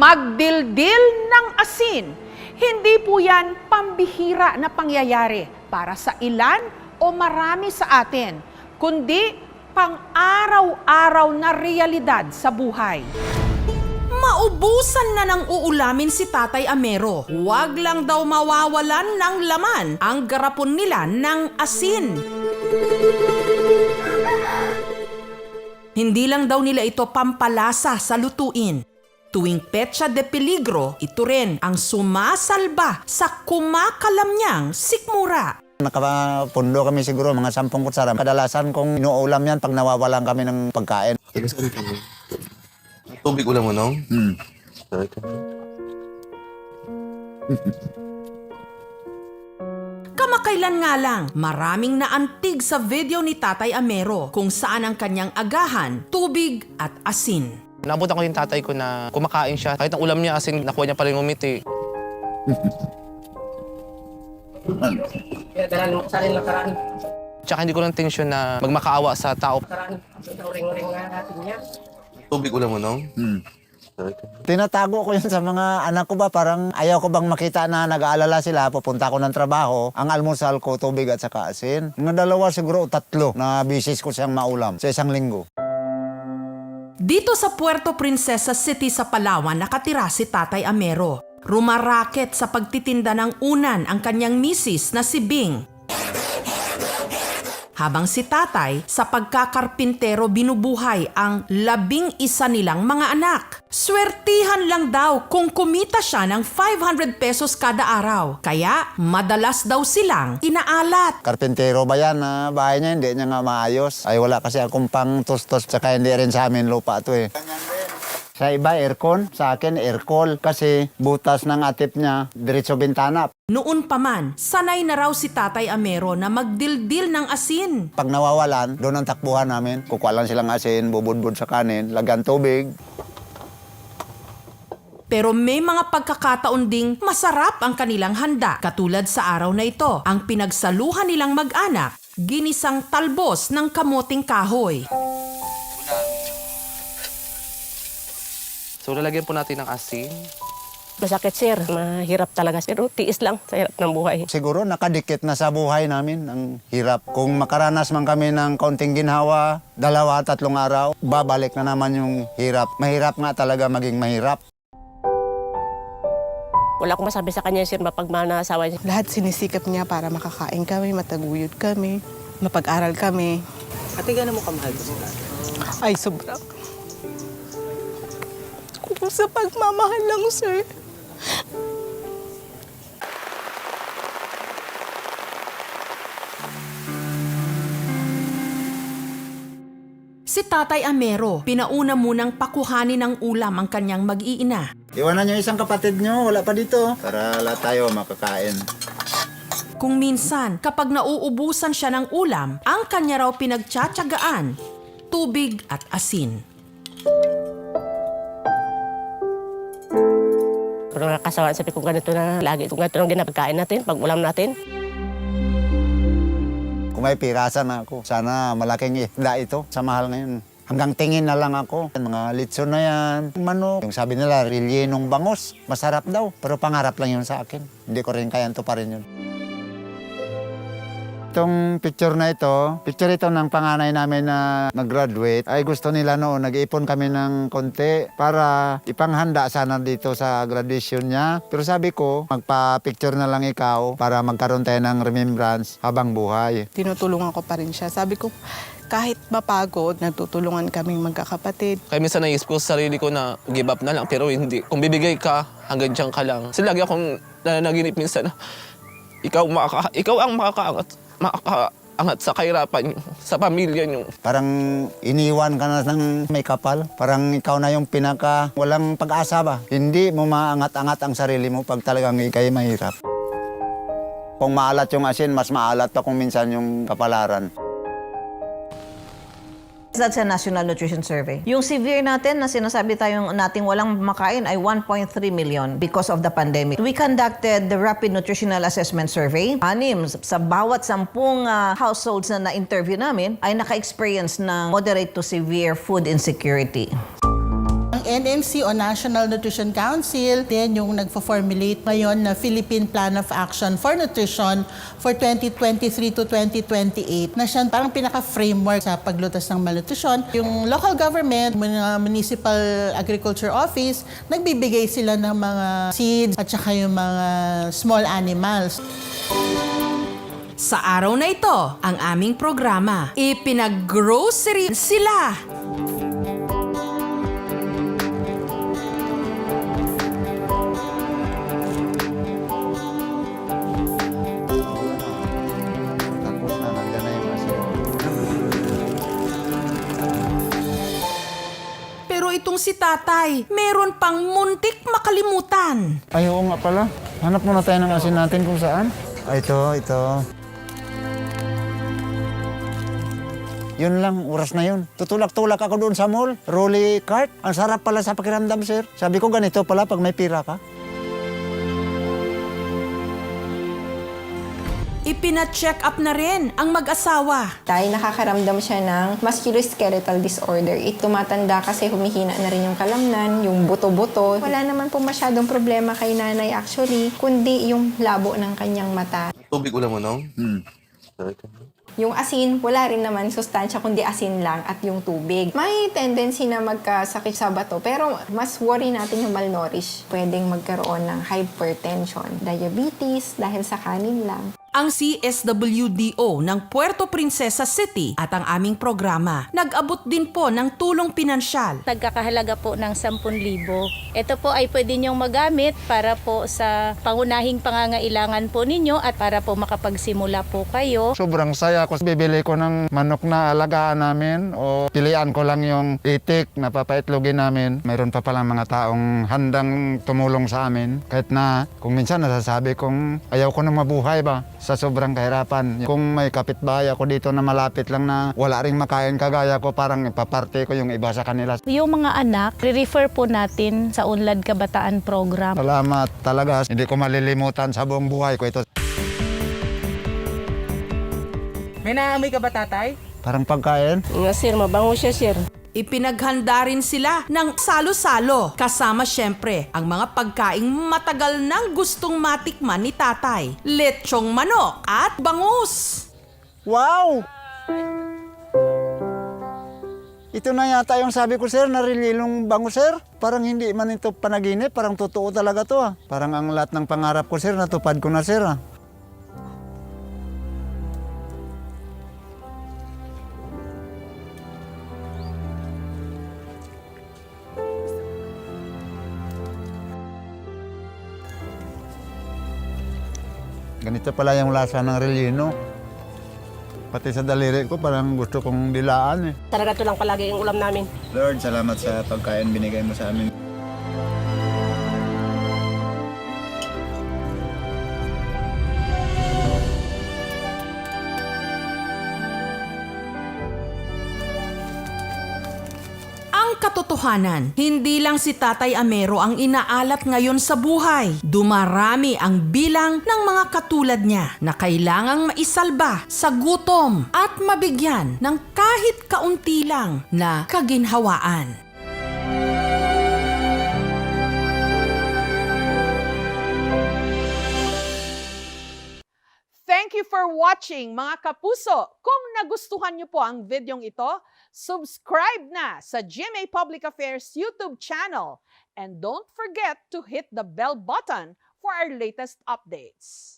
Magdildil ng asin. Hindi po yan pambihira na pangyayari para sa ilan o marami sa atin, kundi pang-araw-araw na realidad sa buhay. Maubusan na ng uulamin si Tatay Amero. Huwag lang daw mawawalan ng laman ang garapon nila ng asin. Hindi lang daw nila ito pampalasa sa lutuin. Tuwing petsa de peligro, ito rin ang sumasalba sa kumakalam niyang sikmura. Nakapundo kami siguro mga 10 kutsara. Kadalasan kong inuulam yan pag nawawalan kami ng pagkain. Taga-saan ka mo? Tubig ulam mo, no? Sorry ka. Kamakailan nga lang, maraming naantig sa video ni Tatay Amero kung saan ang kanyang agahan, tubig at asin. Naabutan ko yung tatay ko na kumakain siya. Kahit ang ulam niya asin, nakuha niya pa rin umiti. Kaya dalan mo sa akin nakaraan. Tsaka hindi ko lang tensyon na magmakaawa sa tao. Nakaraan, ring-ring nga natin niya. Tubig ulam mo, no? Sorry ka. Tinatago ko yun sa mga anak ko ba, parang ayaw ko bang makita na nag-aalala sila, pupunta ko ng trabaho, ang almusal ko, tubig at saka asin. Mga 2 siguro, 3 na bisis ko siyang maulam sa isang linggo. Dito sa Puerto Princesa City sa Palawan nakatira si Tatay Amero. Rumaraket sa pagtitinda ng unan ang kanyang misis na si Bing. Habang si Tatay sa pagkakarpintero binubuhay ang 11 nilang mga anak. Swertihan lang daw kung kumita siya ng 500 pesos kada araw. Kaya madalas daw silang inaalat. Karpintero ba yan na bahay niya, hindi niya nga maayos. Ay wala kasi akong pang tustos, tsaka hindi rin sa amin lupa to eh. Sa iba aircon, sa akin aircon kasi butas ng atip niya, diretso bintana. Noon pa man, sanay na raw si Tatay Amero na magdildil ng asin. Pag nawawalan, doon ang takbuhan namin. Kukuha lang silang asin, bubudbud sa kanin, lagyan tubig. Pero may mga pagkakataon ding masarap ang kanilang handa. Katulad sa araw na ito, ang pinagsaluhan nilang mag-anak, ginisang talbos ng kamoting kahoy. So, lalagyan po natin ng asin. Masakit, sir. Mahirap talaga, sir. Tiis lang sa hirap ng buhay. Siguro nakadikit na sa buhay namin ang hirap. Kung makaranas man kami ng kaunting ginhawa, 2-3 araw, babalik na naman yung hirap. Mahirap nga talaga maging mahirap. Wala akong masabi sa kanya, sir, mapagmahal na asawa niya. Lahat sinisikap niya para makakain kami, mataguyod kami, mapag-aral kami. Ate, gano'n mo kamahal ko sila? Ay, sobra. Kung sa pagmamahal lang, sir. Si Tatay Amero, pinauna munang pakuhanin ng ulam ang kanyang mag-iina. Iwanan niyo isang kapatid niyo, wala pa dito. Para lahat tayo makakain. Kung minsan, kapag nauubusan siya ng ulam, ang kanya raw pinagtsatsagaan, tubig at asin. Pero nakakasawaan, sabi ko ganito na lagi. Kung ganito lang din ang pagkain natin, pag ulam natin. Kung may pirasan ako, sana malaking isda ito sa mahal ngayon. Hanggang tingin na lang ako. Mga litson na yan, manok. Yung sabi nila, relyenong bangus. Masarap daw, pero pangarap lang yun sa akin. Hindi ko rin kayang tuparin yun. Itong picture na ito, picture ito ng panganay namin na nag-graduate. Ay gusto nila noon, nag-iipon kami ng konti para ipanghanda sana dito sa graduation niya. Pero sabi ko, magpa-picture na lang ikaw para magkaroon tayo ng remembrance habang buhay. Tinutulungan ko pa rin siya. Sabi ko, kahit mapagod, nagtutulungan kaming magkakapatid. Kaya minsan naisip ko sa sarili ko na give up na lang, pero hindi. Kung bibigay ka, hanggang dyan ka lang. Kasi lagi akong nanaginip minsan na ikaw ang makakaangat sa kahirapan niyo, sa pamilya niyo. Parang iniwan ka na ng may kapal. Parang ikaw na yung pinaka walang pag-asa ba. Hindi mo maangat-angat ang sarili mo pag talagang ikay mahirap. Kung maalat yung asin, mas maalat pa kung minsan yung kapalaran. That's a National Nutrition Survey. Yung severe natin na sinasabi tayong nating walang makain ay 1.3 million because of the pandemic. We conducted the Rapid Nutritional Assessment Survey. 6 sa bawat 10 households na na-interview namin ay naka-experience ng moderate to severe food insecurity. Ang NNC o National Nutrition Council, din yung nagpo-formulate ngayon na Philippine Plan of Action for Nutrition for 2023 to 2028 na siya parang pinaka-framework sa paglutas ng malnutrition. Yung local government, mga municipal agriculture office, nagbibigay sila ng mga seeds at saka yung mga small animals. Sa araw na ito, ang aming programa, ipinag-grocery sila. Tapos na, nandiyan na yung asin. Pero itong si tatay, meron pang muntik makalimutan. Ay, oo nga pala. Hanap muna tayo ng asin natin kung saan. Ay, ito. Yun lang, oras na yun. Tutulak-tulak ako doon sa mall. Rolly cart. Ang sarap pala sa pakiramdam, sir. Sabi ko ganito pala pag may pira ka. Ipina-check up na rin ang mag-asawa. Tay, nakakaramdam siya ng musculoskeletal disorder. Tumatanda kasi humihina na rin yung kalamnan, yung buto-buto. Wala naman po masyadong problema kay nanay actually, kundi yung labo ng kanyang mata. Tubig ulam mo, no? Yung asin, wala rin naman sustansya kundi asin lang at yung tubig. May tendency na magkasakit sa bato pero mas worry natin yung malnourished. Pwedeng magkaroon ng hypertension, diabetes dahil sa kanin lang. Ang CSWDO ng Puerto Princesa City at ang aming programa nag-abot din po ng tulong pinansyal. Nagkakahalaga po ng 10,000. Ito po ay pwede niyong magamit para po sa pangunahing pangangailangan po ninyo at para po makapagsimula po kayo. Sobrang saya ko. Bibili ko ng manok na alagaan namin o pilian ko lang yung itik na papaitlogin namin. Mayroon pa palang mga taong handang tumulong sa amin. Kahit na kung minsan nasasabi kong ayaw ko nang mabuhay ba sa sobrang kahirapan. Kung may kapitbahay ako dito na malapit lang na wala ring makain kagaya ko, parang ipaparte ko yung iba sa kanila. Yung mga anak, re-refer po natin sa Unlad Kabataan Program. Salamat talaga. Hindi ko malilimutan sa buong buhay ko ito. May naamoy ka ba, tatay? Parang pagkain. Nga sir, mabango siya sir. Ipinaghanda rin sila ng salo-salo kasama syempre ang mga pagkaing matagal nang gustong matikman ni tatay. Lechong manok at bangus. Wow! Ito na yata yung sabi ko, sir, narililong bango, sir. Parang hindi man ito panaginip, parang totoo talaga to. Parang ang lahat ng pangarap ko, sir, natupad ko na, sir. Ganito pala yung lasa ng relino. Pati sa daliri ko parang gusto kong dilaan eh. Talaga ito lang palagi yung ulam namin. Lord, salamat sa pagkain binigay mo sa amin. Ang katotohanan, hindi lang si Tatay Amero ang inaalat ngayon sa buhay. Dumarami ang bilang ng mga katulad niya na kailangang maisalba sa gutom at mabigyan ng kahit kaunti lang na kaginhawaan. Thank you for watching, mga kapuso. Kung nagustuhan niyo po ang videong ito, subscribe na sa GMA Public Affairs YouTube channel. And don't forget to hit the bell button for our latest updates.